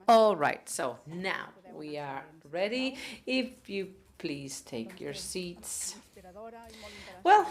All right, so now we are ready. If you please take your seats. Well,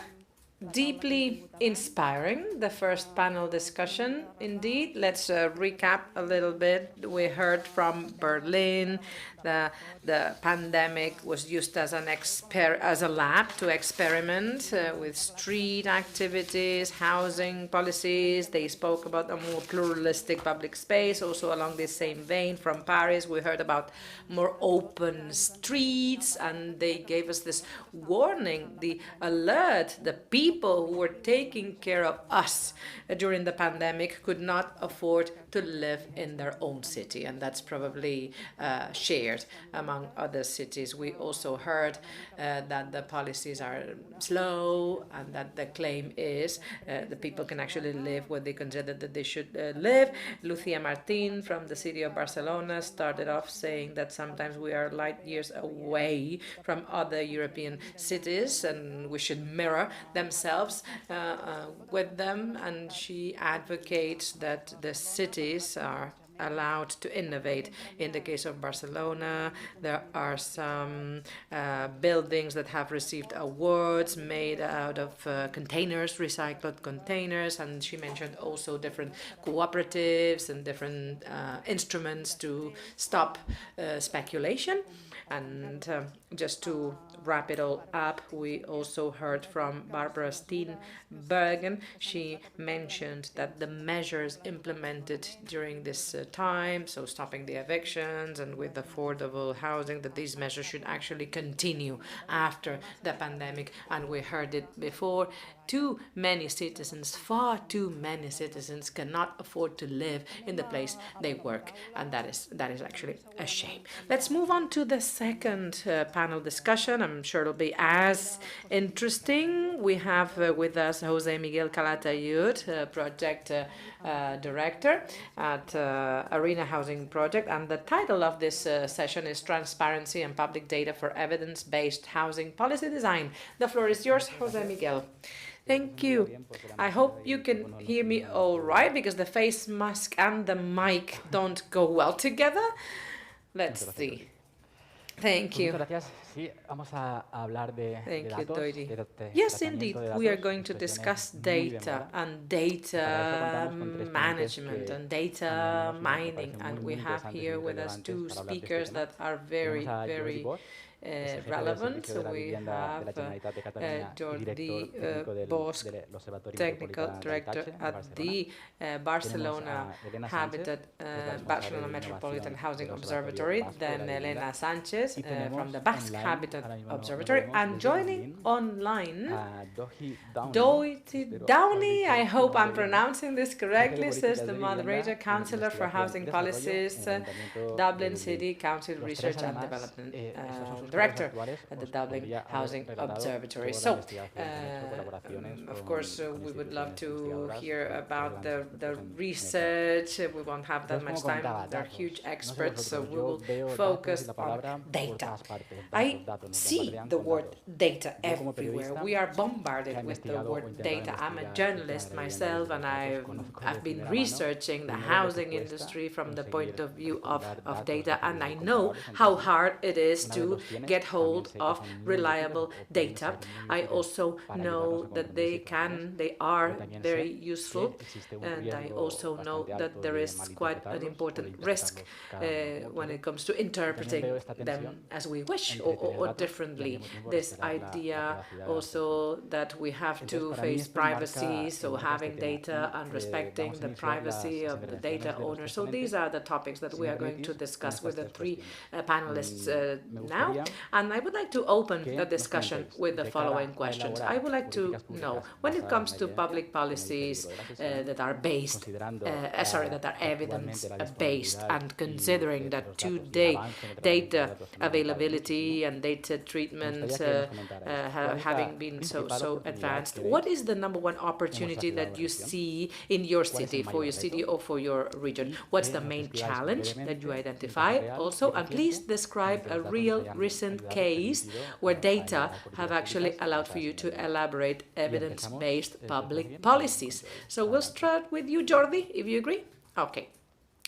deeply inspiring, the first panel discussion. Indeed, let's recap a little bit. We heard from Berlin. The pandemic was used as as a lab to experiment with street activities, housing policies. They spoke about a more pluralistic public space. Also, along this same vein, from Paris, we heard about more open streets, and they gave us this warning, the alert, the people who were taking care of us during the pandemic could not afford to live in their own city, and that's probably shared among other cities. We also heard that the policies are slow, and that the claim is the people can actually live where they consider that they should live. Lucia Martin from the city of Barcelona started off saying that sometimes we are light years away from other European cities and we should mirror themselves with them. And she advocates that the cities are allowed to innovate. In the case of Barcelona, there are some buildings that have received awards made out of containers, recycled containers, and she mentioned also different cooperatives and different instruments to stop speculation. And just to wrap it all up, we also heard from Barbara Steenbergen. She mentioned that the measures implemented during this time, so stopping the evictions and with affordable housing, that these measures should actually continue after the pandemic. And we heard it before, too many citizens, far too many citizens cannot afford to live in the place they work, and that is actually a shame. Let's move on to the second panel discussion. I'm sure it'll be as interesting. We have with us Jose Miguel Calatayud, project director at Arena Housing Project, and the title of this session is Transparency and Public Data for Evidence-Based Housing Policy Design. The floor is yours, Jose Miguel. Thank you. I hope you can hear me all right, because the face mask and the mic don't go well together. Let's see. Thank you. Thank you, Doiri. Yes, indeed, we are going to discuss data and data management and data mining. And we have here with us two speakers that are very, very relevant. So we have Jordi Bosch, Technical Director at the Barcelona Metropolitan Housing Observatory, then Elena Sanchez from the Basque Habitat Observatory, and joining online, Downey, I hope I'm pronouncing this correctly, says the moderator, Councillor for Housing Policies, Dublin City Council Research and Development Director at the Dublin Housing Observatory. So, of course, we would love to hear about the research. We won't have that much time. They're huge experts, so we will focus on data. I see the word data everywhere. We are bombarded with the word data. I'm a journalist myself, and I've been researching the housing industry from the point of view of data, and I know how hard it is to get hold of reliable data. I also know that they are very useful, and I also know that there is quite an important risk when it comes to interpreting them as we wish or differently. This idea also that we have to face privacy, so having data and respecting the privacy of the data owner. So these are the topics that we are going to discuss with the three panelists now. And I would like to open the discussion with the following questions. I would like to know, when it comes to public policies that are evidence-based, and considering that today data availability and data treatment having been so advanced, what is the number one opportunity that you see in your city, for your city or for your region? What's the main challenge that you identify also? And please describe a real recent case where data have actually allowed for you to elaborate evidence-based public policies. So we'll start with you, Jordi, if you agree. Okay.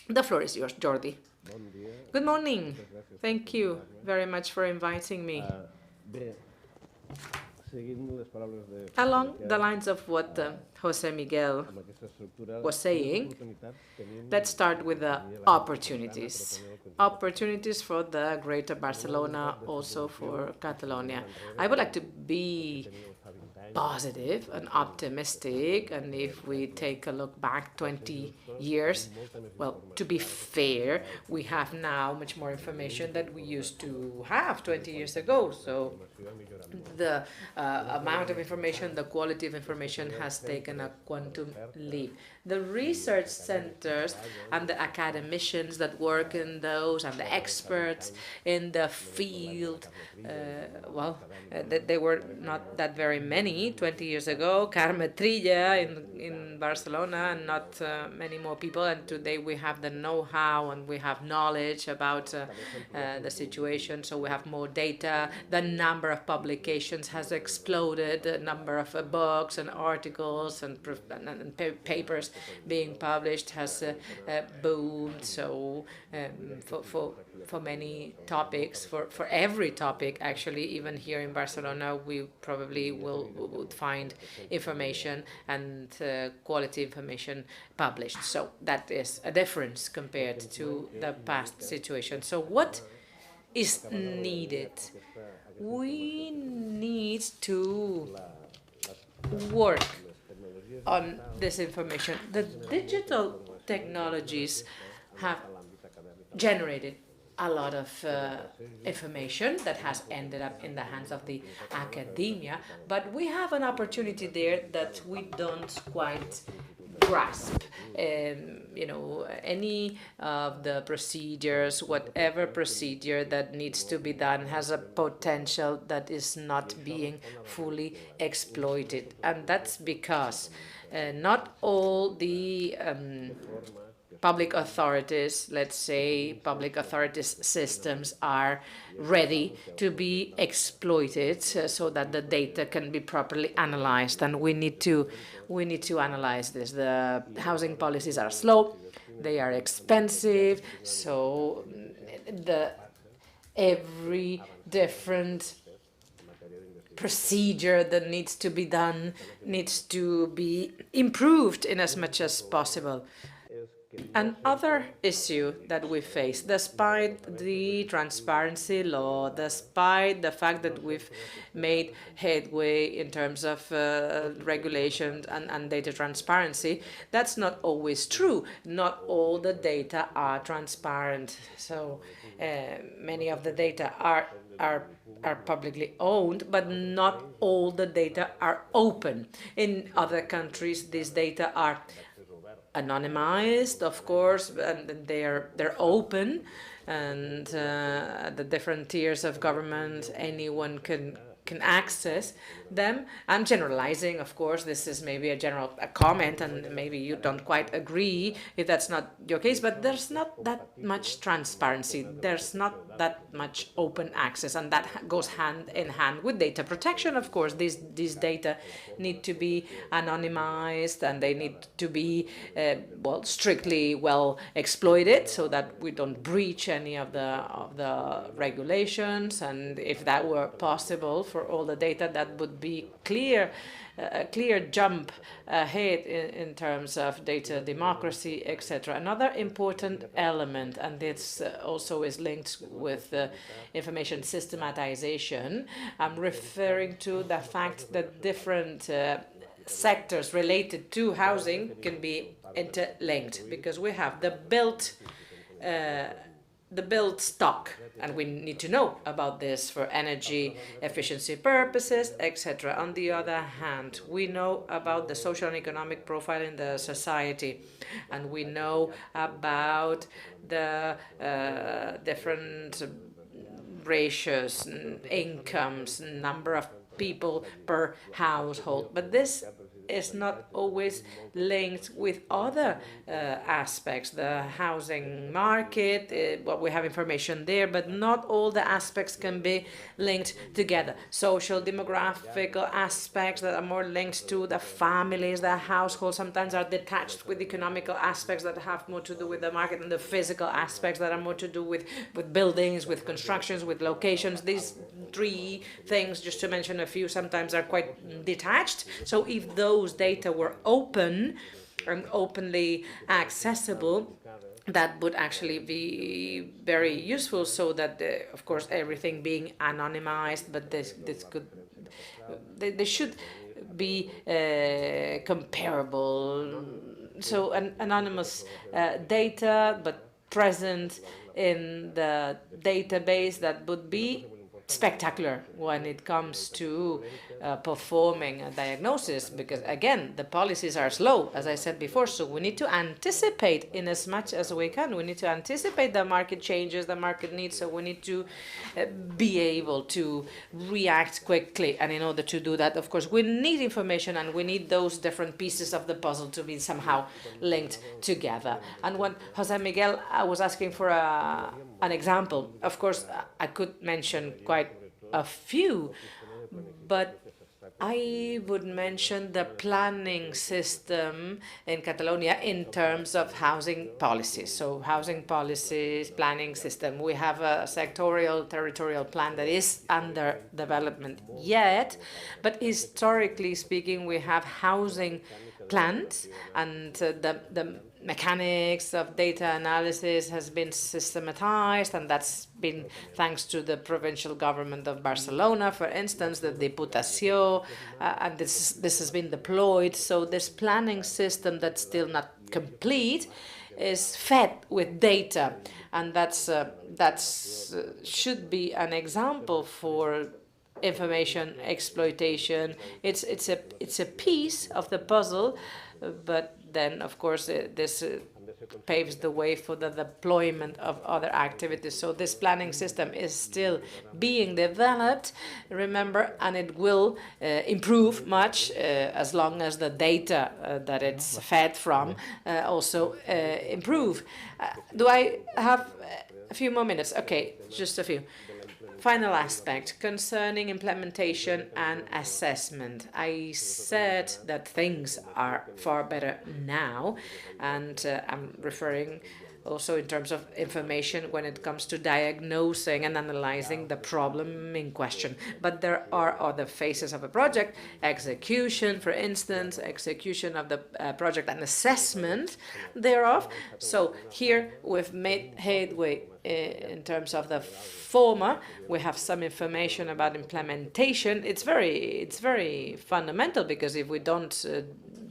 The floor is yours, Jordi. Good morning. Thank you very much for inviting me. Along the lines of what Jose Miguel was saying, let's start with the opportunities. Opportunities for the Greater Barcelona, also for Catalonia. I would like to be positive and optimistic, and if we take a look back 20 years, well, to be fair, we have now much more information than we used to have 20 years ago. So the amount of information, the quality of information has taken a quantum leap. The research centers and the academicians that work in those and the experts in the field, they were not that very many 20 years ago. Carme Trilla in Barcelona, and not many more people. And today we have the know-how and we have knowledge about the situation, so we have more data. The number of publications has exploded. The number of books and articles and papers being published has boomed. So for many topics, for every topic actually, even here in Barcelona, we probably would find information and quality information published. So that is a difference compared to the past situation. So what is needed? We need to work on this information. The digital technologies have generated a lot of information that has ended up in the hands of the academia, but we have an opportunity there that we don't quite grasp. Any of the procedures, whatever procedure that needs to be done, has a potential that is not being fully exploited. And that's because not all the public authorities, let's say public authorities systems, are ready to be exploited so that the data can be properly analyzed. And we need to analyze this. The housing policies are slow, they are expensive, so every different procedure that needs to be done needs to be improved in as much as possible. Another issue that we face, despite the transparency law, despite the fact that we've made headway in terms of regulations and data transparency, that's not always true. Not all the data are transparent. So many of the data are publicly owned, but not all the data are open. In other countries, these data are anonymized, of course, and they're open, and the different tiers of government, anyone can access them. I'm generalizing, of course. This is maybe a comment, and maybe you don't quite agree if that's not your case, but there's not that much transparency. There's not that much open access, and that goes hand in hand with data protection, of course. These data need to be anonymized, and they need to be strictly well exploited so that we don't breach any of the regulations. And if that were possible for all the data, that would be a clear jump ahead in terms of data democracy, etc. Another important element, and this also is linked with information systematization, I'm referring to the fact that different sectors related to housing can be interlinked, because we have the built stock, and we need to know about this for energy efficiency purposes, etc. On the other hand, we know about the social and economic profile in the society, and we know about the different ratios, incomes, number of people per household. But this is not always linked with other aspects. The housing market, well, we have information there, but not all the aspects can be linked together. Social, demographical aspects that are more linked to the families, the households, sometimes are detached with economical aspects that have more to do with the market, and the physical aspects that are more to do with buildings, with constructions, with locations. These three things, just to mention a few, sometimes are quite detached. So if those data were open and openly accessible, that would actually be very useful, so that, of course, everything being anonymized, but this could, they should be comparable. So anonymous data, but present in the database, that would be spectacular when it comes to performing a diagnosis, because again, the policies are slow, as I said before, so we need to anticipate in as much as we can. We need to anticipate the market changes, the market needs, so we need to be able to react quickly. And in order to do that, of course, we need information, and we need those different pieces of the puzzle to be somehow linked together. And when Jose Miguel was asking for an example, of course, I could mention quite a few, but I would mention the planning system in Catalonia in terms of housing policies. So housing policies, planning system. We have a sectorial territorial plan that is under development yet, but historically speaking, we have housing plans, and the mechanics of data analysis has been systematized, and that's been thanks to the provincial government of Barcelona, for instance, the Diputació, and this has been deployed. So this planning system that's still not complete is fed with data, and that's should be an example for information exploitation. It's a piece of the puzzle, but then, of course, this paves the way for the deployment of other activities. So this planning system is still being developed, remember, and it will improve much as long as the data that it's fed from also improve. Do I have a few more minutes? Okay, just a few. Final aspect concerning implementation and assessment. I said that things are far better now, and I'm referring also in terms of information when it comes to diagnosing and analyzing the problem in question. But there are other phases of a project, execution, for instance, execution of the project and assessment thereof. So here we've made headway in terms of the former. We have some information about implementation. It's very fundamental, because if we don't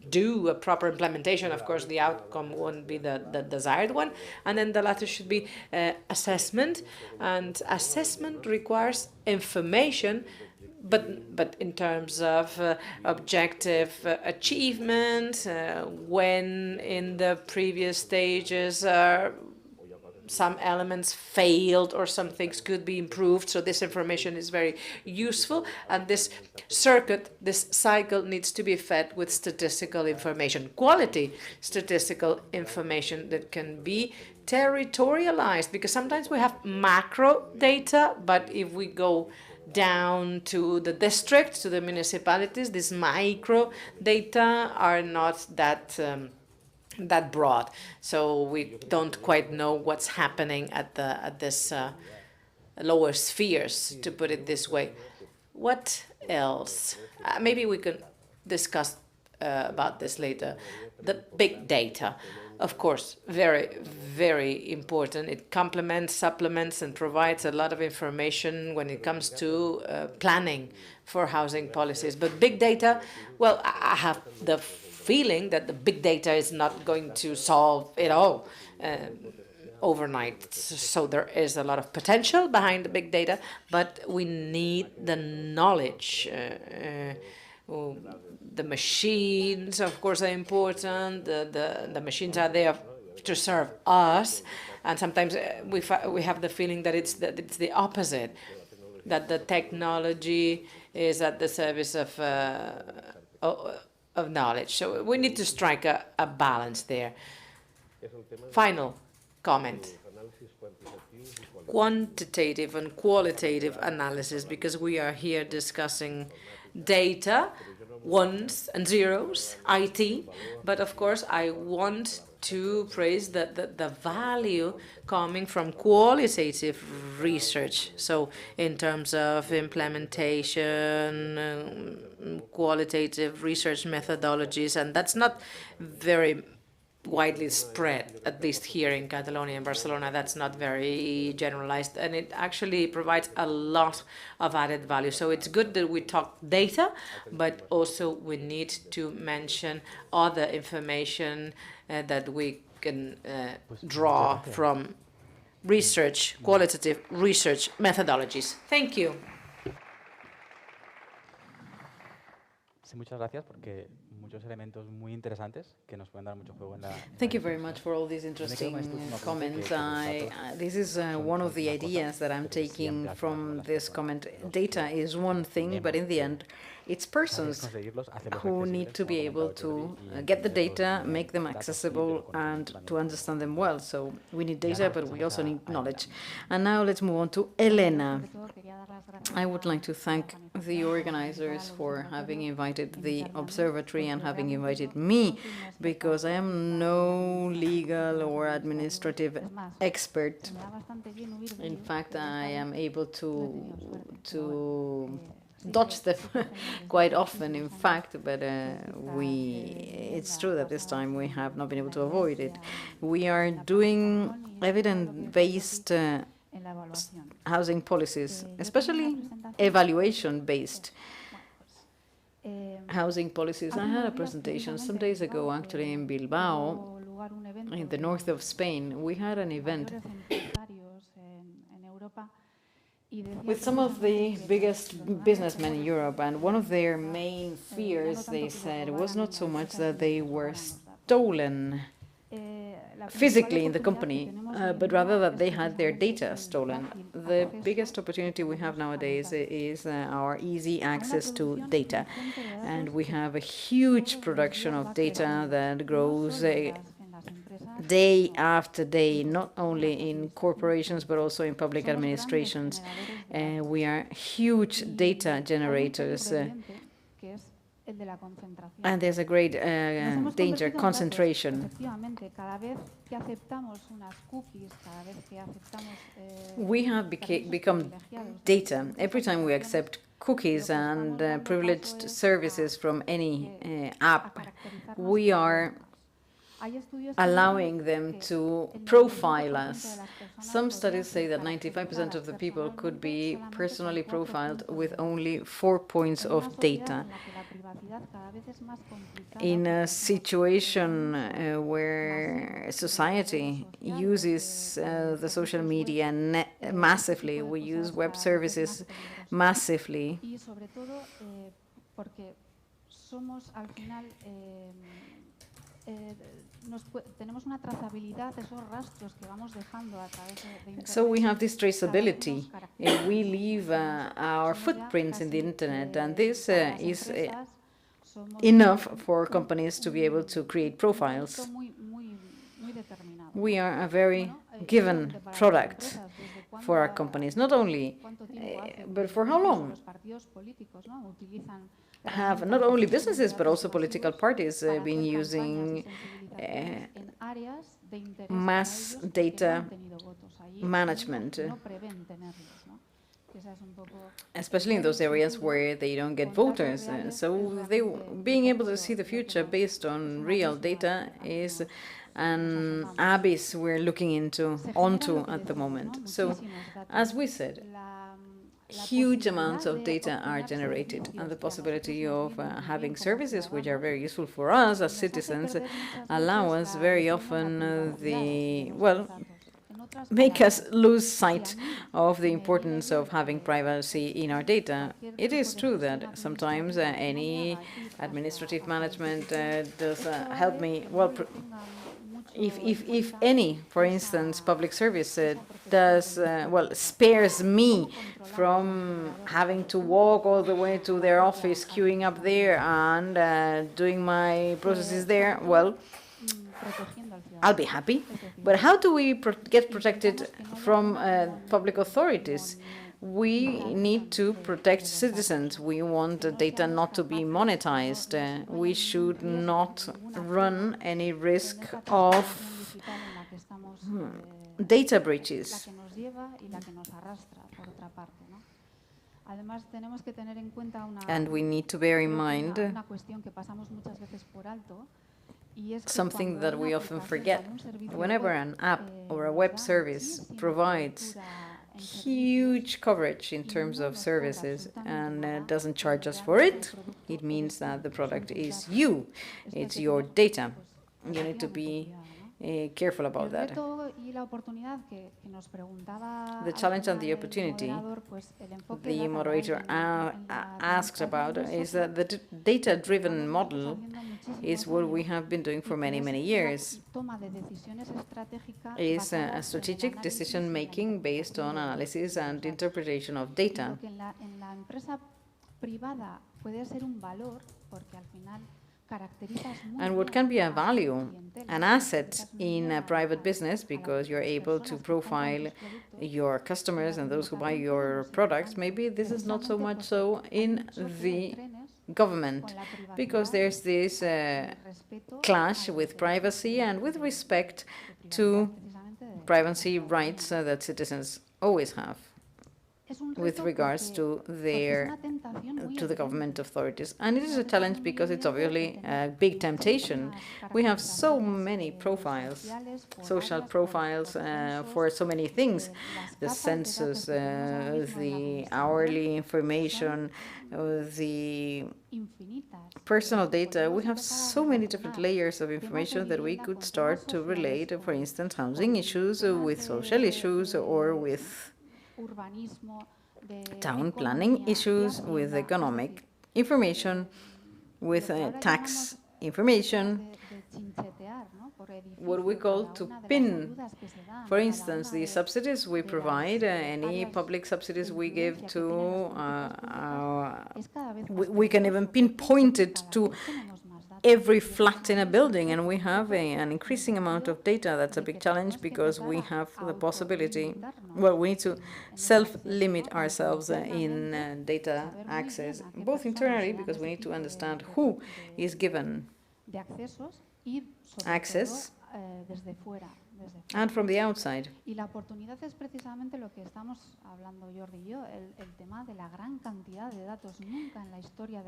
do a proper implementation, of course, the outcome won't be the desired one. And then the latter should be assessment, and assessment requires information, but in terms of objective achievement, when in the previous stages some elements failed or some things could be improved. So this information is very useful, and this cycle needs to be fed with statistical information, quality statistical information that can be territorialized, because sometimes we have macro data, but if we go down to the districts, to the municipalities, these micro data are not that broad, so we don't quite know what's happening at this lower spheres, to put it this way. What else? Maybe we can discuss about this later. The big data, of course, very, very important. It complements, supplements, and provides a lot of information when it comes to planning for housing policies. But big data, well, I have the feeling that the big data is not going to solve it all overnight. So there is a lot of potential behind the big data, but we need the knowledge. The machines, of course, are important. The machines are there to serve us, and sometimes we have the feeling that it's the opposite, that the technology is at the service of of knowledge. So we need to strike a balance there. Final comment. Quantitative and qualitative analysis, because we are here discussing data, ones and zeros, IT, but of course I want to praise the value coming from qualitative research. So in terms of implementation, qualitative research methodologies, and that's not very widely spread, at least here in Catalonia and Barcelona. That's not very generalized, and it actually provides a lot of added value. So it's good that we talk data, but also we need to mention other information that we can draw from research, qualitative research methodologies. Thank you. Muchas gracias porque muchos elementos muy interesantes que nos pueden dar mucho juego en la. Thank you very much for all these interesting comments. This is one of the ideas that I'm taking from this comment. Data is one thing, but in the end, it's persons who need to be able to get the data, make them accessible, and to understand them well. So we need data, but we also need knowledge. And now let's move on to Elena. I would like to thank the organizers for having invited the observatory and having invited me, because I am no legal or administrative expert. In fact, I am able to dodge them quite often, in fact, but it's true that this time we have not been able to avoid it. We are doing evidence-based housing policies, especially evaluation-based housing policies. I had a presentation some days ago, actually, in Bilbao, in the north of Spain. We had an event with some of the biggest businessmen in Europe, and one of their main fears, they said, was not so much that they were stolen physically in the company, but rather that they had their data stolen. The biggest opportunity we have nowadays is our easy access to data, and we have a huge production of data that grows day after day, not only in corporations but also in public administrations. We are huge data generators, and there's a great danger, concentration. We have become data. Every time we accept cookies and privileged services from any app, we are allowing them to profile us. Some studies say that 95% of the people could be personally profiled with only 4 points of data. In a situation where society uses the social media massively, we use web services massively, so we have this traceability. We leave our footprints in the internet, and this is enough for companies to be able to create profiles. We are a very given product for our companies, not only, but for how long? Have not only businesses but also political parties been using mass data management, especially in those areas where they don't get voters. So being able to see the future based on real data is an abyss we're looking onto at the moment. So, as we said, huge amounts of data are generated, and the possibility of having services which are very useful for us as citizens allow us very often make us lose sight of the importance of having privacy in our data. It is true that sometimes any administrative management does help me. Well, if any, for instance, public service spares me from having to walk all the way to their office, queuing up there and doing my processes there, well, I'll be happy. But how do we get protected from public authorities? We need to protect citizens. We want the data not to be monetized. We should not run any risk of data breaches. And we need to bear in mind something that we often forget. Whenever an app or a web service provides huge coverage in terms of services and doesn't charge us for it, it means that the product is you. It's your data. You need to be careful about that. The challenge and the opportunity the moderator asked about is that the data-driven model is what we have been doing for many, many years. It's a strategic decision-making based on analysis and interpretation of data. And what can be a value, an asset in a private business, because you're able to profile your customers and those who buy your products, maybe this is not so much so in the government, because there's this clash with privacy and with respect to privacy rights that citizens always have with regards to the government authorities. And it is a challenge because it's obviously a big temptation. We have so many profiles, social profiles for so many things: the census, the hourly information, the personal data. We have so many different layers of information that we could start to relate, for instance, housing issues with social issues, or with town planning issues, with economic information, with tax information, what we call to pin. For instance, the subsidies we provide, any public subsidies we give to, we can even pinpoint it to every flat in a building, and we have an increasing amount of data. That's a big challenge because we have the possibility, well, we need to self-limit ourselves in data access, both internally, because we need to understand who is given access, and from the outside.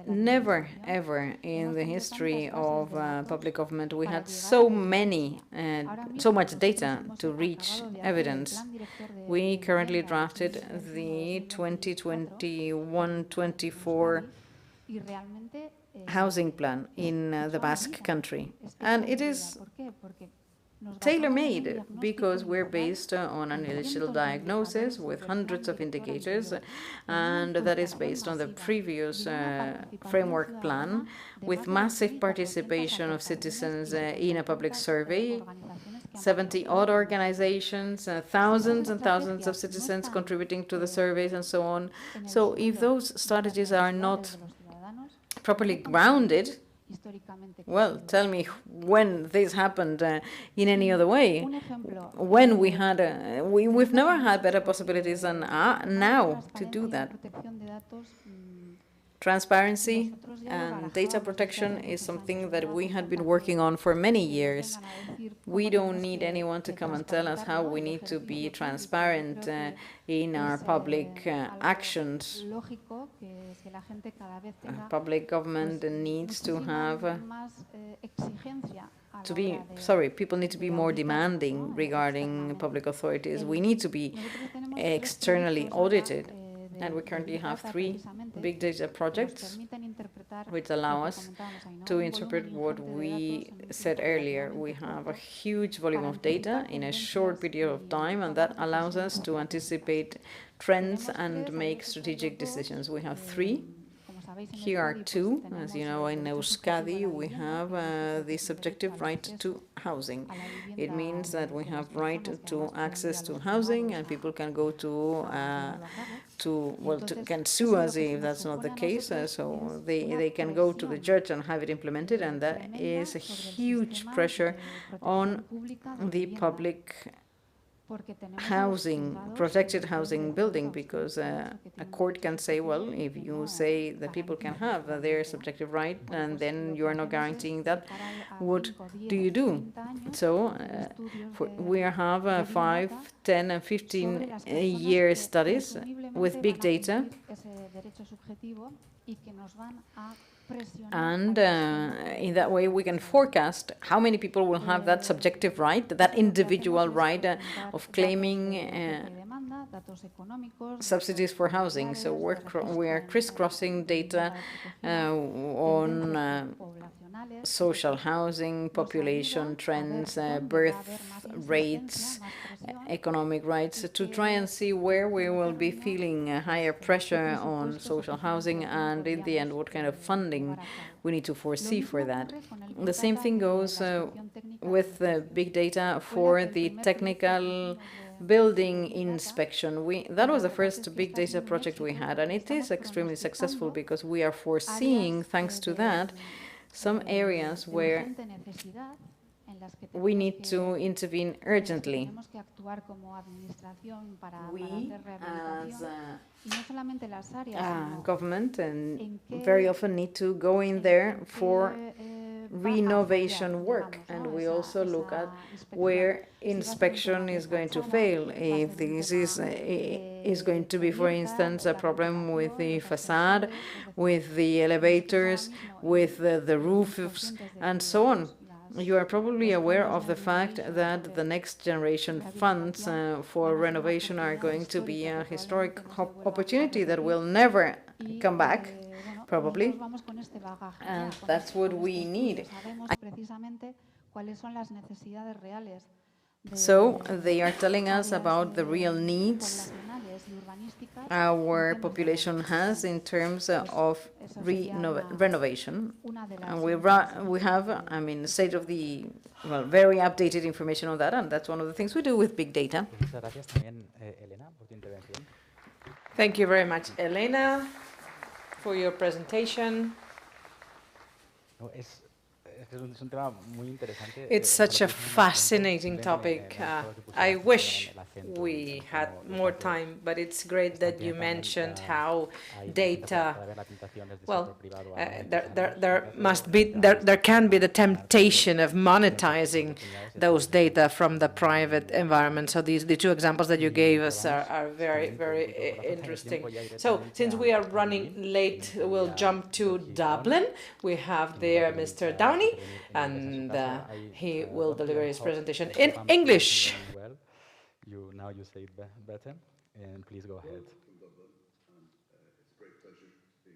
Never, ever in the history of public government we had so much data to reach evidence. We currently drafted the 2021-24 housing plan in the Basque Country, and it is tailor-made because we're based on an initial diagnosis with hundreds of indicators, and that is based on the previous framework plan, with massive participation of citizens in a public survey, 70 odd organizations, thousands and thousands of citizens contributing to the surveys, and so on. So if those strategies are not properly grounded, well, tell me when this happened in any other way. When we had, we've never had better possibilities than now to do that. Transparency and data protection is something that we had been working on for many years. We don't need anyone to come and tell us how we need to be transparent in our public actions. Public government needs to have people need to be more demanding regarding public authorities. We need to be externally audited. And we currently have 3 big data projects which allow us to interpret what we said earlier. We have a huge volume of data in a short period of time, and that allows us to anticipate trends and make strategic decisions. We have 3 Here are two. As you know, in Euskadi, we have the subjective right to housing. It means that we have right to access to housing, and people can go can sue us if that's not the case. So they can go to the judge and have it implemented, and that is a huge pressure on the public housing, protected housing building, because a court can say, well, if you say that people can have their subjective right, and then you are not guaranteeing that, what do you do? So we have 5, 10, and 15-year studies with big data, and in that way we can forecast how many people will have that subjective right, that individual right of claiming subsidies for housing. So we are crisscrossing data on social housing, population trends, birth rates, economic rights, to try and see where we will be feeling a higher pressure on social housing, and in the end what kind of funding we need to foresee for that. The same thing goes with big data for the technical building inspection. That was the first big data project we had, and it is extremely successful because we are foreseeing, thanks to that, some areas where we need to intervene urgently. We, as government, and very often need to go in there for renovation work, and we also look at where inspection is going to fail. If this is going to be, for instance, a problem with the facade, with the elevators, with the roofs, and so on. You are probably aware of the fact that the next generation funds for renovation are going to be a historic opportunity that will never come back, probably, and that's what we need. So they are telling us about the real needs our population has in terms of renovation. And we have, I mean, state of the, well, very updated information on that, and that's one of the things we do with big data. Thank you very much, Elena, for your presentation. It's such a fascinating topic. I wish we had more time, but it's great that you mentioned how data, well, there can be the temptation of monetizing those data from the private environment. So the two examples that you gave us are very, very interesting. So since we are running late, we'll jump to Dublin. We have there Mr. Downey, and he will deliver his presentation in English. Now you say it better, and please go ahead. From Dublin, and it's a great pleasure to be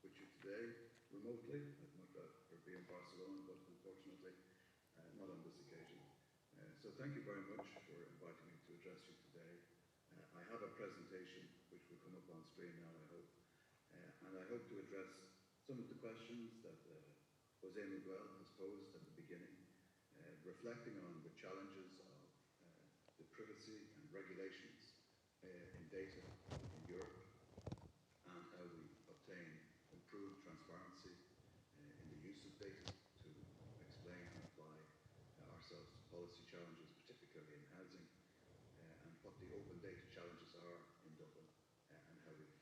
with you today remotely. I'd much rather be in Barcelona, but unfortunately not on this occasion. So thank you very much for inviting me to address you today. I have a presentation which will come up on screen now, I hope, and I hope to address some of the questions that Jose Miguel has posed at the beginning, reflecting on the challenges of the privacy and regulations in data in Europe, and how we obtain improved transparency in the use of data to explain and apply ourselves to policy challenges, particularly in housing, and what the open data challenges are in Dublin, and how we've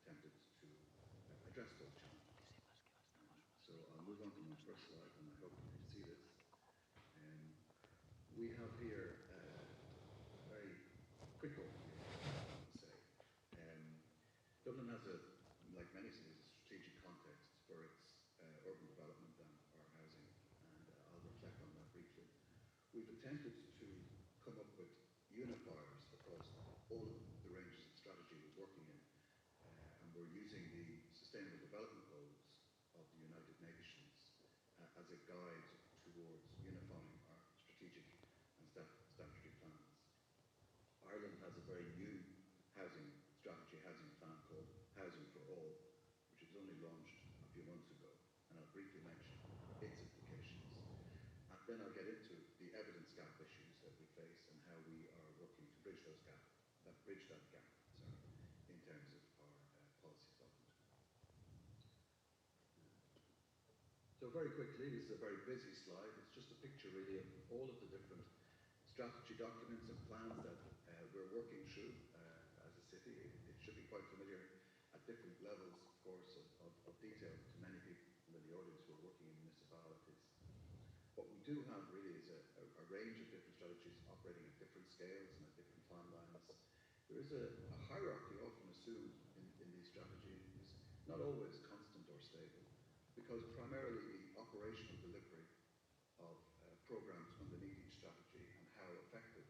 attempted to address those challenges. So I'll move on to my first slide, and I hope you can see this. We have here a very quick overview, I want to say. Dublin has, like many cities, a strategic context for its urban development and our housing, and I'll reflect on that briefly. We've attempted to come up with unifiers across all of the ranges of strategy we're working in, and we're using the Sustainable Development Goals of the United Nations as a guide towards unifying our strategic and statutory plans. Ireland has a very new housing strategy, housing plan called Housing for All, which is was only launched a few months ago, and I'll briefly mention its implications. And then I'll get into the evidence gap issues that we face and how we are working to bridge that gap, in terms of our policy development. So very quickly, this is a very busy slide. It's just a picture really of all of the different strategy documents and plans that we're working through as a city. It should be quite familiar at different levels, of course, of detail to many people in the audience who are working in municipalities. What we do have really is a range of different strategies operating at different scales and at different timelines. There is a hierarchy often assumed in these strategies, not always constant or stable, because primarily the operational delivery of programs underneath each strategy and how effective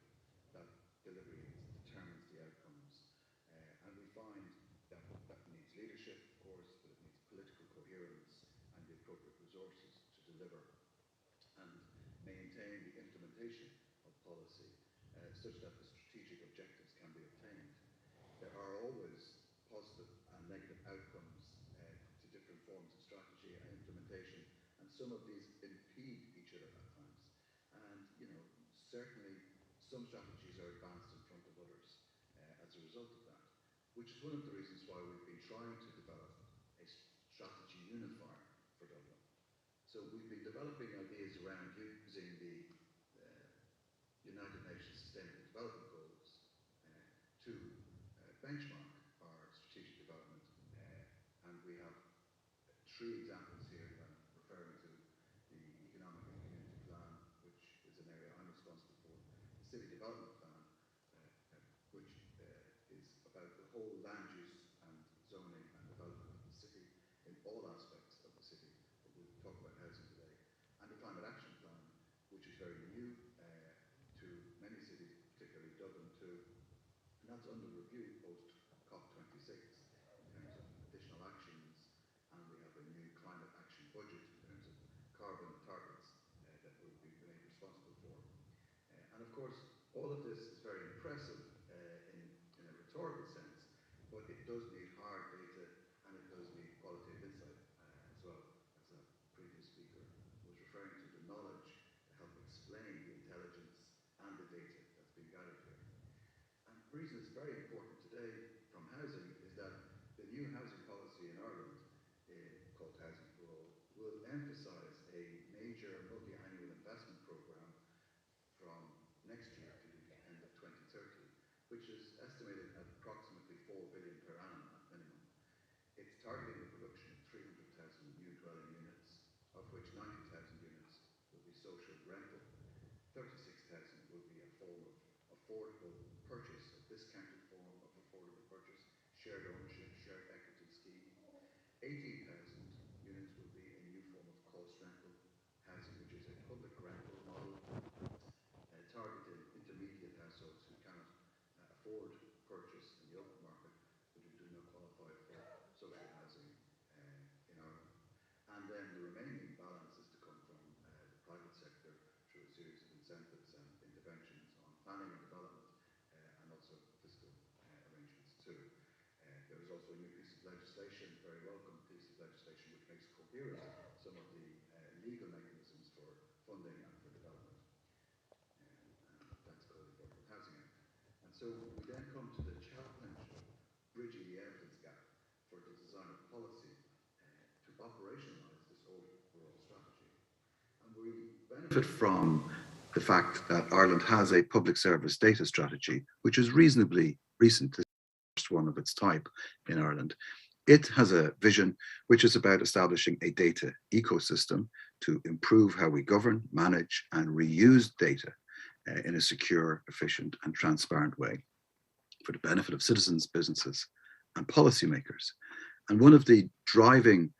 that delivery is determines the outcomes. And we find that that needs leadership, of course, but it needs political coherence and the appropriate resources to deliver and maintain the implementation of policy such that the strategic objectives can be obtained. There are always positive and negative outcomes to different forms of strategy and implementation, and some of these impede each other at times. And, certainly some strategies are advanced in front of others as a result of that, which is one of the reasons why we've been trying to develop a strategy unifier for Dublin. So we've been developing ideas around using the United Nations Sustainable Development Goals to benchmark our strategic development. And we have three examples here that I'm referring to: the Economic and Community Plan, which is an area I'm responsible for; the City Development Plan, which is about the whole land use and zoning and development of the city in all aspects of the city, but we'll talk about housing today; and the Climate Action Plan, which is very new to many cities, particularly Dublin too, and that's under review post COP26 in terms of additional actions, and we have a new climate action budget in terms of carbon targets that we'll be made responsible for. And of course, all of this is very impressive in a rhetorical sense, but it does need hard data and it does need qualitative insight as well, as a previous speaker was referring to, the knowledge to help explain the intelligence and the data that's been gathered here. And the reason it's very important today from housing is that the new housing policy in Ireland, called Housing for All, will emphasise a major multi-annual investment programme from next year to the end of 2030, which is estimated at approximately 4 billion per annum at minimum. It's targeting the production of 300,000 new dwelling units, of which 90,000 units will be social rental, 36,000 will be a form of affordable purchase, a discounted form of affordable purchase, shared ownership, shared equity scheme. 18,000 units will be a new form of cost rental housing, which is a public rental model targeting intermediate households who cannot afford purchase in the open market, but who do not qualify for social housing in Ireland. And then the remaining balance is to come from the private sector through a series of incentives and interventions on planning and development, and also fiscal arrangements too. There is also a new piece of legislation, very welcome piece of legislation, which makes coherent some of the legal mechanisms for funding and for development. That's called the Affordable Housing Act. And so we then come to the challenge of bridging the evidence gap for the design of policy to operationalise this overall strategy. And we benefit from the fact that Ireland has a public service data strategy, which is reasonably recent, the first one of its type in Ireland. It has a vision which is about establishing a data ecosystem to improve how we govern, manage, and reuse data in a secure, efficient, and transparent way for the benefit of citizens, businesses, and policymakers. And one of the driving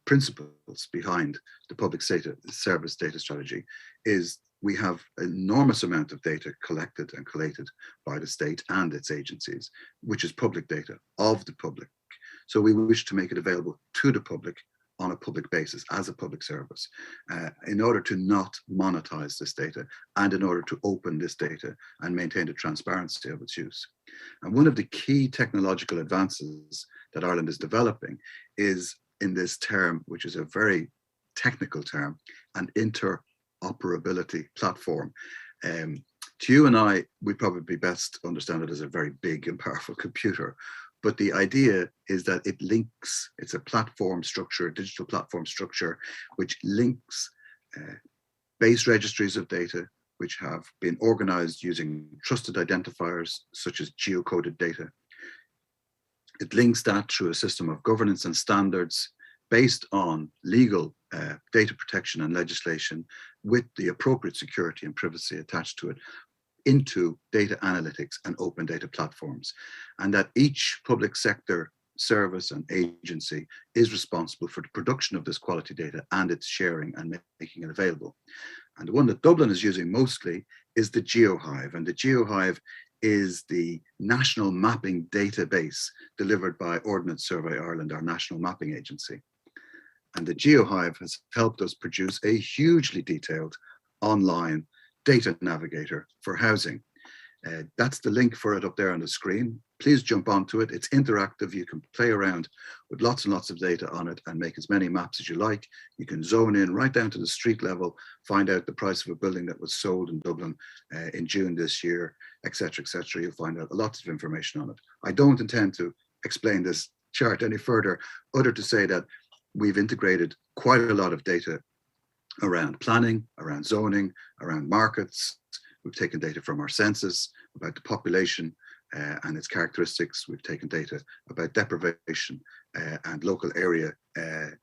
principles behind the public service data strategy is we have an enormous amount of data collected and collated by the state and its agencies, which is public data of the public. So we wish to make it available to the public on a public basis as a public service in order to not monetize this data and in order to open this data and maintain the transparency of its use. And one of the key technological advances that Ireland is developing is in this term, which is a very technical term, an interoperability platform. To you and I, we probably best understand it as a very big and powerful computer. But the idea is that it links, it's a platform structure, a digital platform structure, which links base registries of data, which have been organized using trusted identifiers, such as geocoded data. It links that through a system of governance and standards based on legal data protection and legislation with the appropriate security and privacy attached to it into data analytics and open data platforms. And that each public sector service and agency is responsible for the production of this quality data and its sharing and making it available. And the one that Dublin is using mostly is the GeoHive. And the GeoHive is the national mapping database delivered by Ordnance Survey Ireland, our national mapping agency. And the GeoHive has helped us produce a hugely detailed online data navigator for housing. That's the link for it up there on the screen. Please jump onto it. It's interactive. You can play around with lots and lots of data on it and make as many maps as you like. You can zone in right down to the street level, find out the price of a building that was sold in Dublin in June this year, etc., etc. You'll find out lots of information on it. I don't intend to explain this chart any further, other to say that we've integrated quite a lot of data around planning, around zoning, around markets. We've taken data from our census about the population and its characteristics. We've taken data about deprivation and local area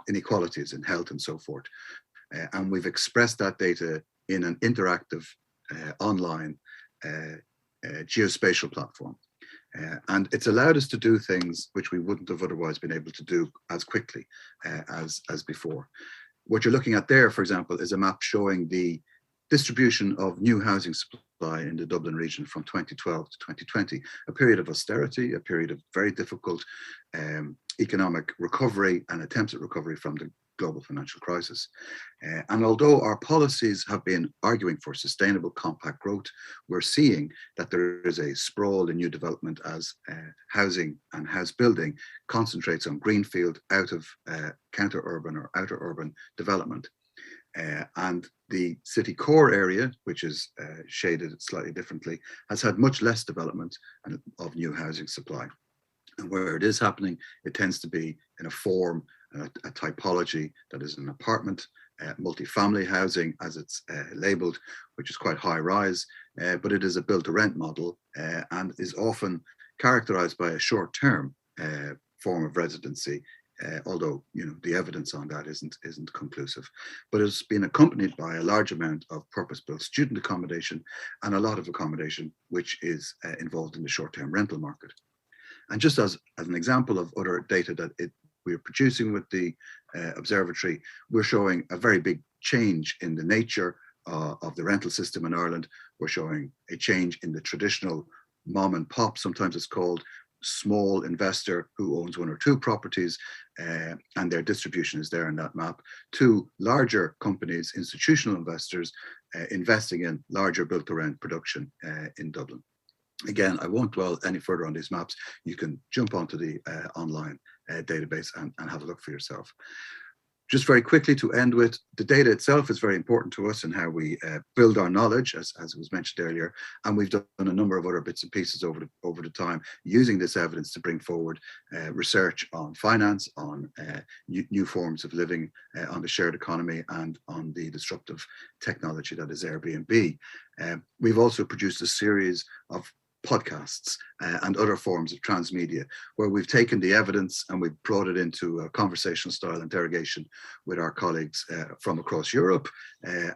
inequalities in health and so forth. And we've expressed that data in an interactive online geospatial platform. And it's allowed us to do things which we wouldn't have otherwise been able to do as quickly as before. What you're looking at there, for example, is a map showing the distribution of new housing supply in the Dublin region from 2012 to 2020, a period of austerity, a period of very difficult economic recovery and attempts at recovery from the global financial crisis. And although our policies have been arguing for sustainable compact growth, we're seeing that there is a sprawl in new development as housing and house building concentrates on greenfield out of counter-urban or outer urban development. And the city core area, which is shaded slightly differently, has had much less development of new housing supply. And where it is happening, it tends to be in a form, a typology that is an apartment, multifamily housing as it's labeled, which is quite high rise, but it is a build to rent model and is often characterized by a short term form of residency. Although the evidence on that isn't conclusive, but it's been accompanied by a large amount of purpose-built student accommodation and a lot of accommodation which is involved in the short-term rental market. And just as an example of other data that we're producing with the observatory, we're showing a very big change in the nature of the rental system in Ireland. We're showing a change in the traditional mom and pop, sometimes it's called, small investor who owns one or two properties and their distribution is there in that map, to larger companies, institutional investors investing in larger built to rent production in Dublin. Again, I won't dwell any further on these maps. You can jump onto the online database and have a look for yourself. Just very quickly to end with, the data itself is very important to us in how we build our knowledge, as was mentioned earlier, and we've done a number of other bits and pieces over the time using this evidence to bring forward research on finance, on new forms of living, on the shared economy, and on the disruptive technology that is Airbnb. We've also produced a series of podcasts and other forms of transmedia, where we've taken the evidence and we've brought it into a conversational style interrogation with our colleagues from across Europe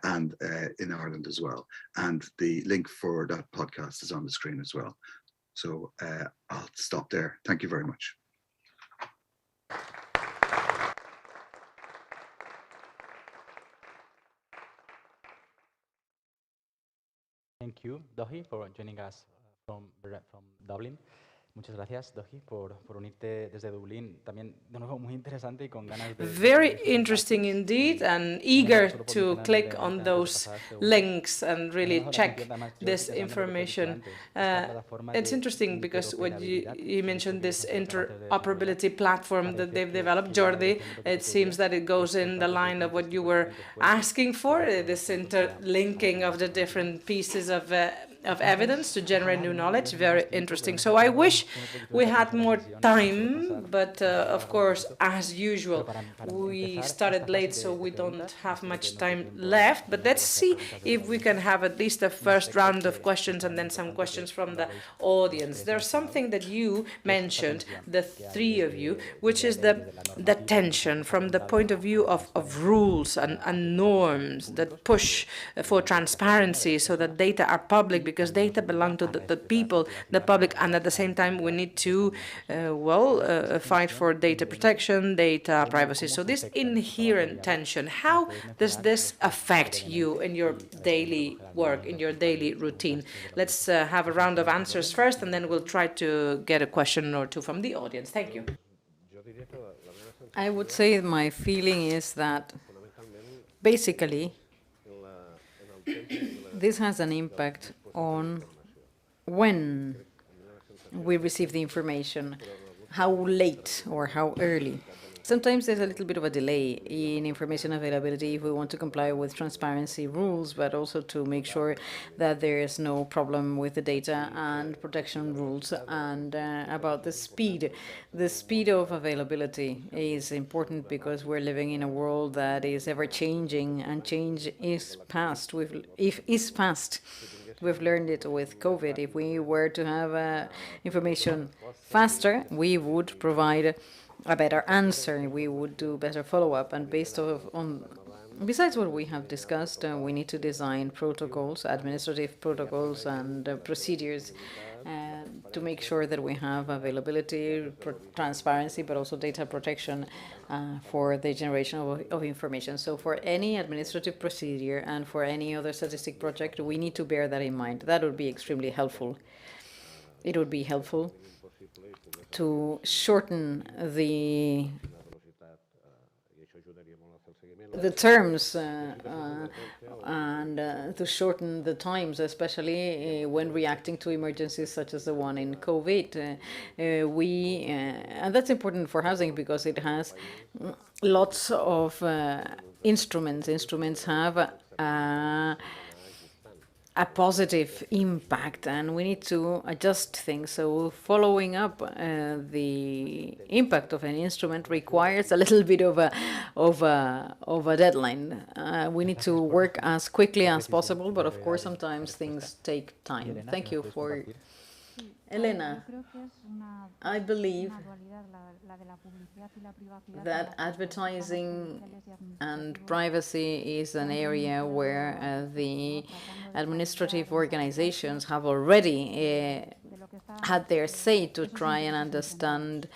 and in Ireland as well. And the link for that podcast is on the screen as well. So I'll stop there. Thank you very much. Thank you, Dohi, for joining us from Dublin. Muchas gracias, Doji, por unirte desde Dublín. También, de nuevo, muy interesante y con ganas de Very seguir sus interesting enlaces. indeed, and Y bueno, eager solo por to mencionar click brevemente on antes de those pasar a las preguntas, links and me ha really llamado la check atención, además, Jordi, this pensando en lo que tú has dicho information. antes, esta plataforma It's de interesting because what interoperabilidad you que he visto mentioned, que this han sido capaces de desarrollar, interoperability platform that parece they've que developed, va en la Jordi, dirección de lo que tú it seems pedías, that it goes estos in the datos de line of what diferentes you tipos, were diferentes fuentes, asking for, todos los this puntos que interlinking of the relacionados con el tema. different pieces of Entonces, evidence to generate new ojalá no knowledge. llevemos Very más tiempo, pero interesting. nos So I enfocaremos wish con un poquito de we had cariño a la more sesión. Suele time, pasar but que of alarga un course, poquito. as Pero usual, para we empezar started esta late, fase so we de don't preguntas, have espero que much nos dé time tiempo left. But también let's de hacer see preguntas desde la if we can audiencia. have at least a Un first aspecto round of que questions para and mí then some importante questions que from lo the habéis los audience. tres There's mencionado, something that you que es esta mentioned, tensión the que hay three of you, which desde is la ley, desde la the normativa que nos tension empuja from por the un lado point of view hacia la of transparencia, rules hacia and que los datos sean norms públicos that para push que for beneficie a cada una de transparency las so that personas, data are public y because también nos data obliga belong to a the respetar people, the la public, and privacidad at the y la same time we intimidad need de to, todas las personas. Entonces, esa fight for tensión data inherente, protection, data privacy. cómo So se this afecta en nuestro trabajo inherent diario, tension, si nos how podéis does mencionar this los tres affect you brevemente in your y a ver si podemos daily coger alguna work, de in las your daily principales routine? preguntas desde la Let's audiencia. have a Pues round of empezamos por answers orden first, y and then empiezo we'll yo. try to get a question or two from the audience. Thank you. Yo diría que la meva I would sensació say my feeling is that fonamentalment basically en el temps de this has an la impact disposició de la on informació. when Crec, a mi la sensació we és que receive the information, però en alguns how casos late per or how early. Sometimes there's a little bit of a delay in information availability if we want to comply with transparency rules, but also to make sure that there is no problem with the data and protection rules. And about the speed of availability is important because we're living in a world that is ever changing, and change is fast. Is fast. We've learned it with COVID. If we were to have information faster, we would provide a better answer. We would do better follow-up, and besides what we have discussed, we need to design protocols, administrative protocols, and procedures to make sure that we have availability, transparency, but also data protection for the generation of information. So for any administrative procedure and for any other statistic project, we need to bear that in mind. That would be extremely helpful. It would be helpful to shorten the terms and to shorten the times, especially when reacting to emergencies such as the one in COVID. And that's important for housing because it has lots of instruments. Instruments have a positive impact, and we need to adjust things. So following up the impact of an instrument requires a little bit of a deadline. We need to work as quickly as possible, but of course sometimes things take time. Thank you for Elena. I believe that advertising and privacy is an area where the administrative organizations have already had their say to try and understand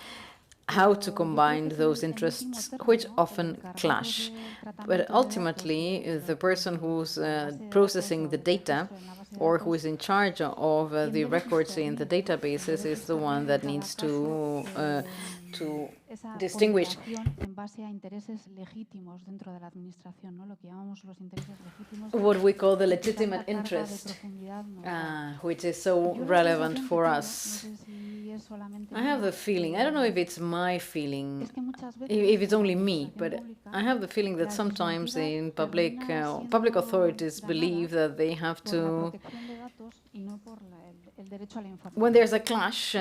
how to combine those interests, which often clash. But ultimately, the person who's processing the data or who is in charge of the records in the databases is the one that needs to distinguish what we call the legitimate interest, which is so relevant for us. I have the feeling, I don't know if it's my feeling, if it's only me, but I have the feeling that sometimes in public authorities believe that they have to, when there's a clash,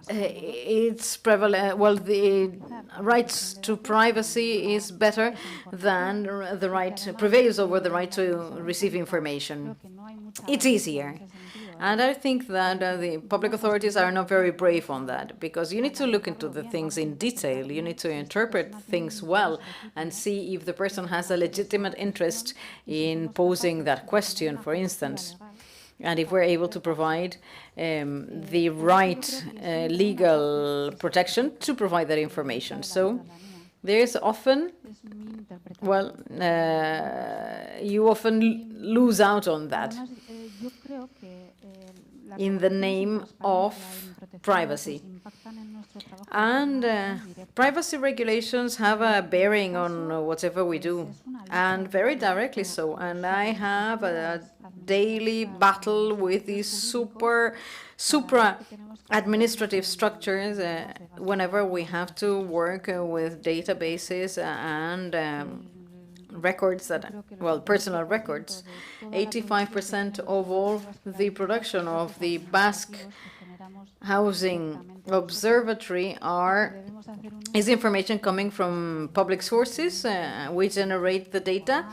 it's prevalent. Well, the rights to privacy is better than the right prevails over the right to receive information. It's easier. And I think that the public authorities are not very brave on that, because you need to look into the things in detail. You need to interpret things well and see if the person has a legitimate interest in posing that question, for instance. And if we're able to provide the right legal protection to provide that information. So there's often, well, you often lose out on that. in the name of privacy. And privacy regulations have a bearing on whatever we do, and very directly so. And I have a daily battle with these supra administrative structures whenever we have to work with databases and records that, well, personal records. 85% of all the production of the Basque Housing Observatory is information coming from public sources. We generate the data,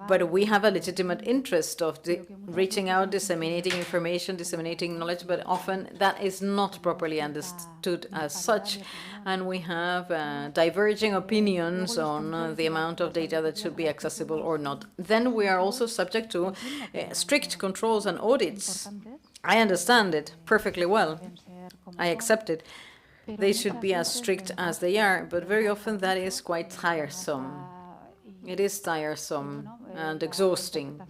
but we have a legitimate interest of reaching out, disseminating information, disseminating knowledge, but often that is not properly understood as such. And we have diverging opinions on the amount of data that should be accessible or not. Then we are also subject to strict controls and audits. I understand it perfectly well. I accept it. They should be as strict as they are, but very often that is quite tiresome. It is tiresome and exhausting.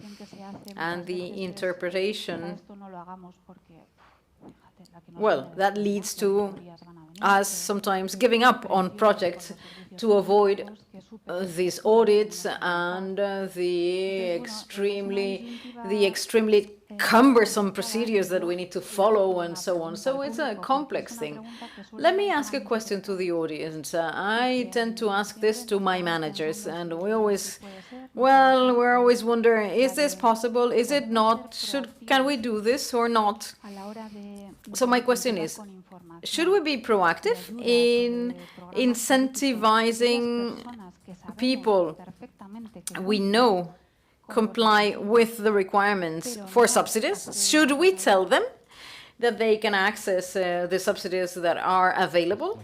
And the interpretation, well, that leads to us sometimes giving up on projects to avoid these audits and the extremely cumbersome procedures that we need to follow and so on. So it's a complex thing. Let me ask a question to the audience. I tend to ask this to my managers, and we're always wondering, is this possible? Is it not? Can we do this or not? So my question is, should we be proactive in incentivizing people we know comply with the requirements for subsidies? Should we tell them that they can access the subsidies that are available?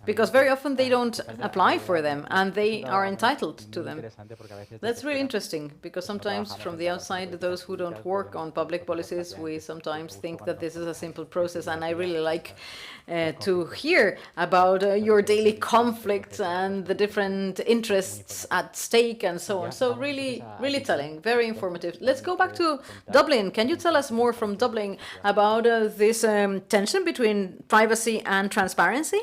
Because very often they don't apply for them and they are entitled to them. That's really interesting, because sometimes from the outside, those who don't work on public policies, we sometimes think that this is a simple process. And I really like to hear about your daily conflicts and the different interests at stake and so on. So really, really telling, very informative. Let's go back to Dublin. Can you tell us more from Dublin about this tension between privacy and transparency?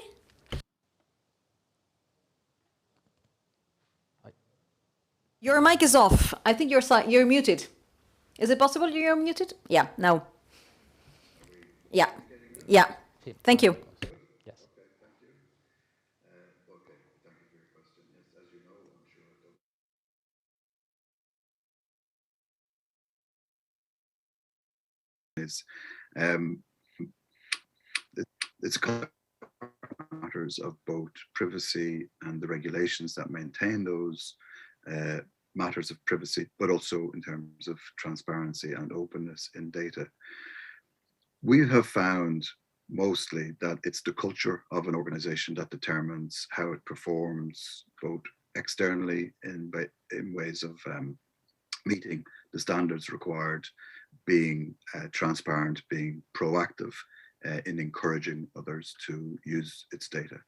Your mic is off. I think you're muted. Is it possible you're muted? Yeah, no. Yeah, yeah. Thank you. Yes. Okay, thank you. Okay, thank you for your question. Yes, as you know, I'm sure it's matters of both privacy and the regulations that maintain those matters of privacy, but also in terms of transparency and openness in data. We have found mostly that it's the culture of an organization that determines how it performs, both externally in ways of meeting the standards required, being transparent, being proactive in encouraging others to use its data,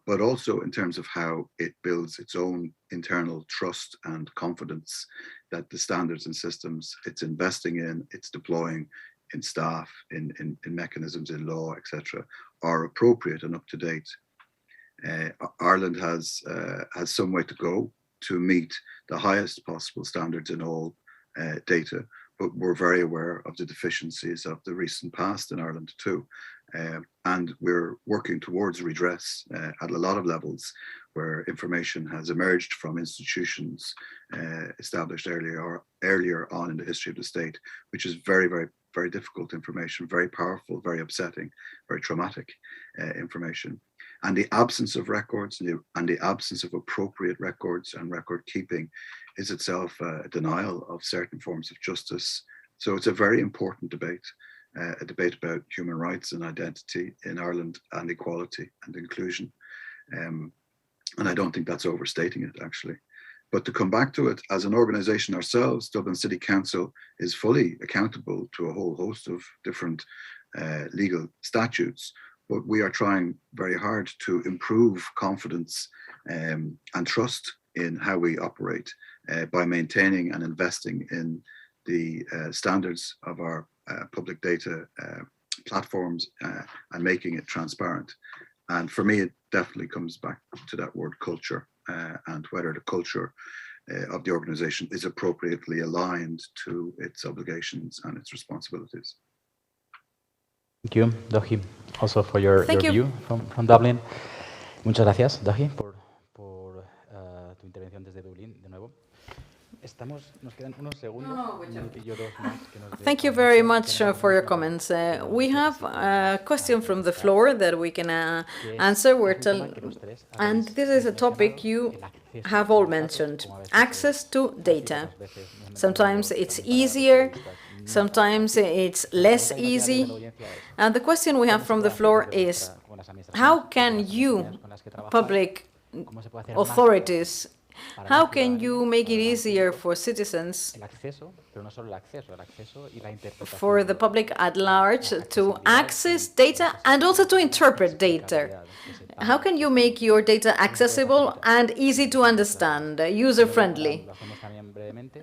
but also in terms of how it builds its own internal trust and confidence that the standards and systems it's investing in, it's deploying in staff, in mechanisms, in law, etc., are appropriate and up to date. Ireland has some way to go to meet the highest possible standards in all data, but we're very aware of the deficiencies of the recent past in Ireland too. And we're working towards redress at a lot of levels where information has emerged from institutions established earlier on in the history of the state, which is very, very, very difficult information, very powerful, very upsetting, very traumatic information. And the absence of records and the absence of appropriate records and record keeping is itself a denial of certain forms of justice. So it's a very important debate, a debate about human rights and identity in Ireland, and equality and inclusion. And I don't think that's overstating it, actually. But to come back to it, as an organisation ourselves, Dublin City Council is fully accountable to a whole host of different legal statutes. But we are trying very hard to improve confidence and trust in how we operate by maintaining and investing in the standards of our public data platforms and making it transparent. And for me, it definitely comes back to that word culture and whether the culture of the organization is appropriately aligned to its obligations and its responsibilities. Thank you, Dohi, also for your view from Dublin. Muchas gracias, Dohi, por tu intervención desde Dublín, de nuevo. Nos quedan unos segundos, un minutillo, dos más. Thank you very much for your comments. We have a question from the floor that we can answer. And this is a topic you have all mentioned, access to data. Sometimes it's easier, sometimes it's less easy. And the question we have from the floor is, how can you, public authorities, how can you make it easier for citizens, for the public at large, to access data and also to interpret data? How can you make your data accessible and easy to understand, user-friendly?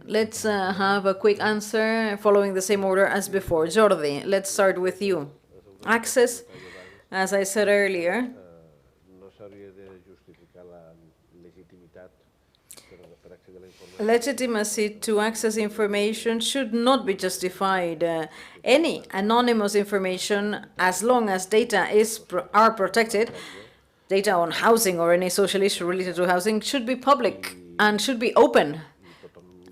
Let's have a quick answer following the same order as before. Jordi, let's start with you. Access, as I said earlier, legitimacy to access information should not be justified. Any anonymous information, as long as data are protected, data on housing or any social issue related to housing, should be public and should be open,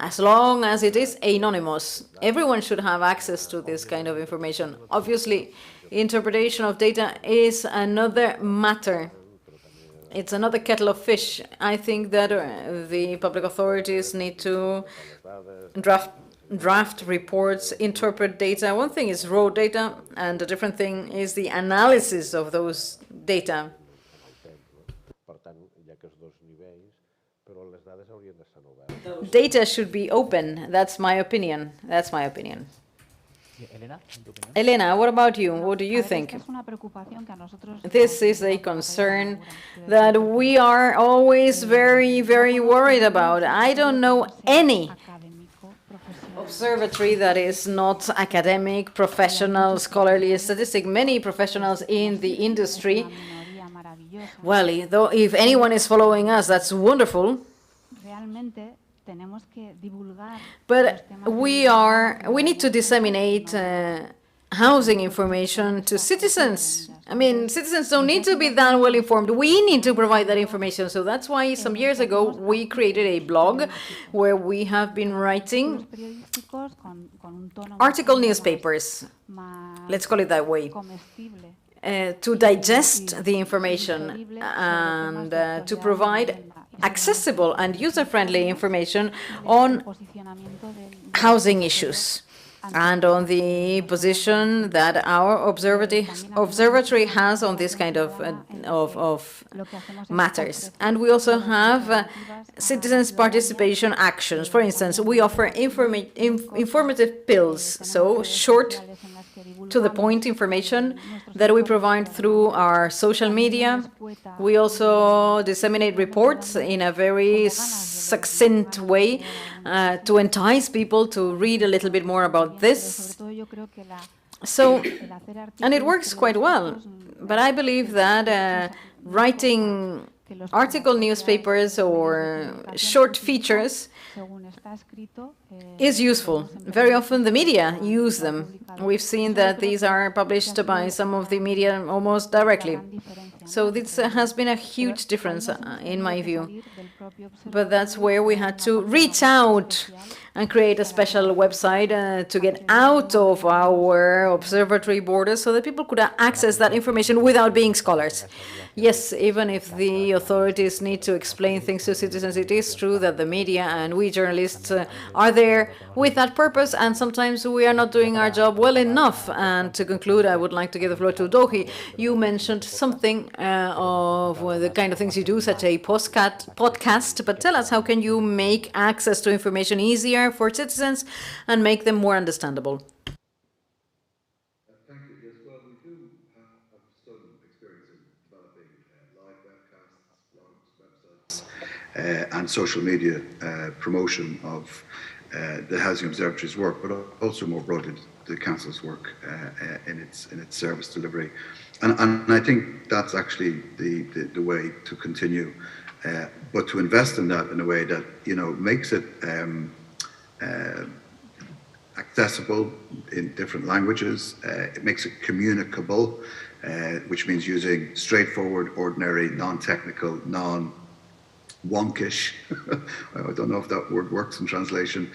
as long as it is anonymous. Everyone should have access to this kind of information. Obviously, interpretation of data is another matter. It's another kettle of fish. I think that the public authorities need to draft reports, interpret data. One thing is raw data, and a different thing is the analysis of those data. Data should be open. That's my opinion. That's my opinion. Elena, what about you? What do you think? This is a concern that we are always very, very worried about. I don't know any observatory that is not academic, professional, scholarly, statistic. Many professionals in the industry. Well, if anyone is following us, that's wonderful. But we need to disseminate housing information to citizens. I mean, citizens don't need to be that well informed. We need to provide that information. So that's why some years ago we created a blog where we have been writing article newspapers, let's call it that way, to digest the information and to provide accessible and user-friendly information on housing issues and on the position that our observatory has on this kind of matters. And we also have citizens' participation actions. For instance, we offer informative pills, so short to the point information that we provide through our social media. We also disseminate reports in a very succinct way to entice people to read a little bit more about this. So, and it works quite well. But I believe that writing article newspapers or short features is useful. Very often the media use them. We've seen that these are published by some of the media almost directly. So this has been a huge difference in my view. But that's where we had to reach out and create a special website to get out of our observatory borders so that people could access that information without being scholars. Yes, even if the authorities need to explain things to citizens, it is true that the media and we journalists are there with that purpose, and sometimes we are not doing our job well enough. And to conclude, I would like to give the floor to Dohi. You mentioned something of the kind of things you do, such a podcast, but tell us, how can you make access to information easier for citizens and make them more understandable? Thank you. Yes, well, we do have some experience in developing live webcasts, blogs, websites, and social media promotion of the Housing Observatory's work, but also more broadly the Council's work in its service delivery. And I think that's actually the way to continue, but to invest in that in a way that, you know, makes it accessible in different languages. It makes it communicable, which means using straightforward, ordinary, non-technical, non-wonkish, I don't know if that word works in translation,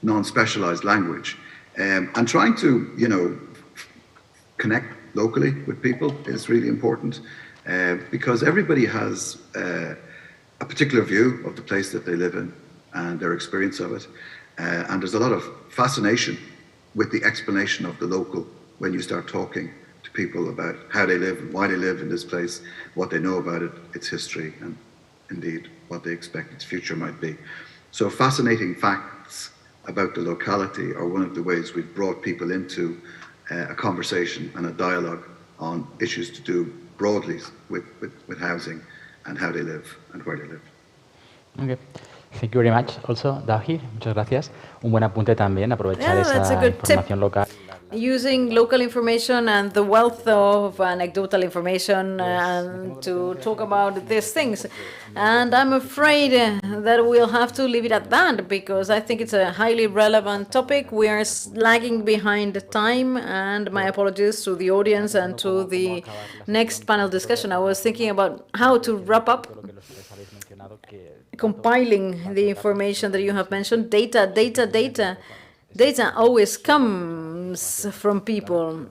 non-specialized language. And trying to, you know, connect locally with people is really important, because everybody has a particular view of the place that they live in and their experience of it. And there's a lot of fascination with the explanation of the local when you start talking to people about how they live and why they live in this place, what they know about it, its history, and indeed what they expect its future might be. So fascinating facts about the locality are one of the ways we've brought people into a conversation and a dialogue on issues to do broadly with housing and how they live and where they live. Okay. Thank you very much also, Dahi. Muchas gracias. Un buen apunte también, aprovechar esa información local. Using local information and the wealth of anecdotal information to talk about these things. And I'm afraid that we'll have to leave it at that, because I think it's a highly relevant topic. We are lagging behind time, and my apologies to the audience and to the next panel discussion. I was thinking about how to wrap up, compiling the information that you have mentioned. Data always comes from people.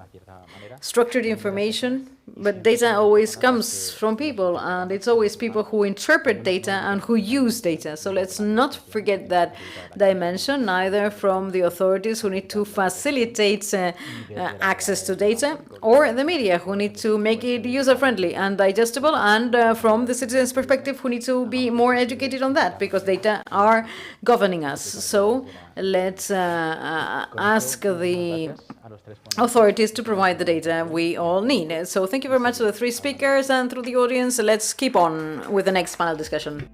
Structured information, but data always comes from people, and it's always people who interpret data and who use data. So let's not forget that dimension, neither from the authorities who need to facilitate access to data, or the media who need to make it user-friendly and digestible, and from the citizens' perspective who need to be more educated on that, because data are governing us. So let's ask the authorities to provide the data we all need. So thank you very much to the three speakers and through the audience. Let's keep on with the next panel discussion.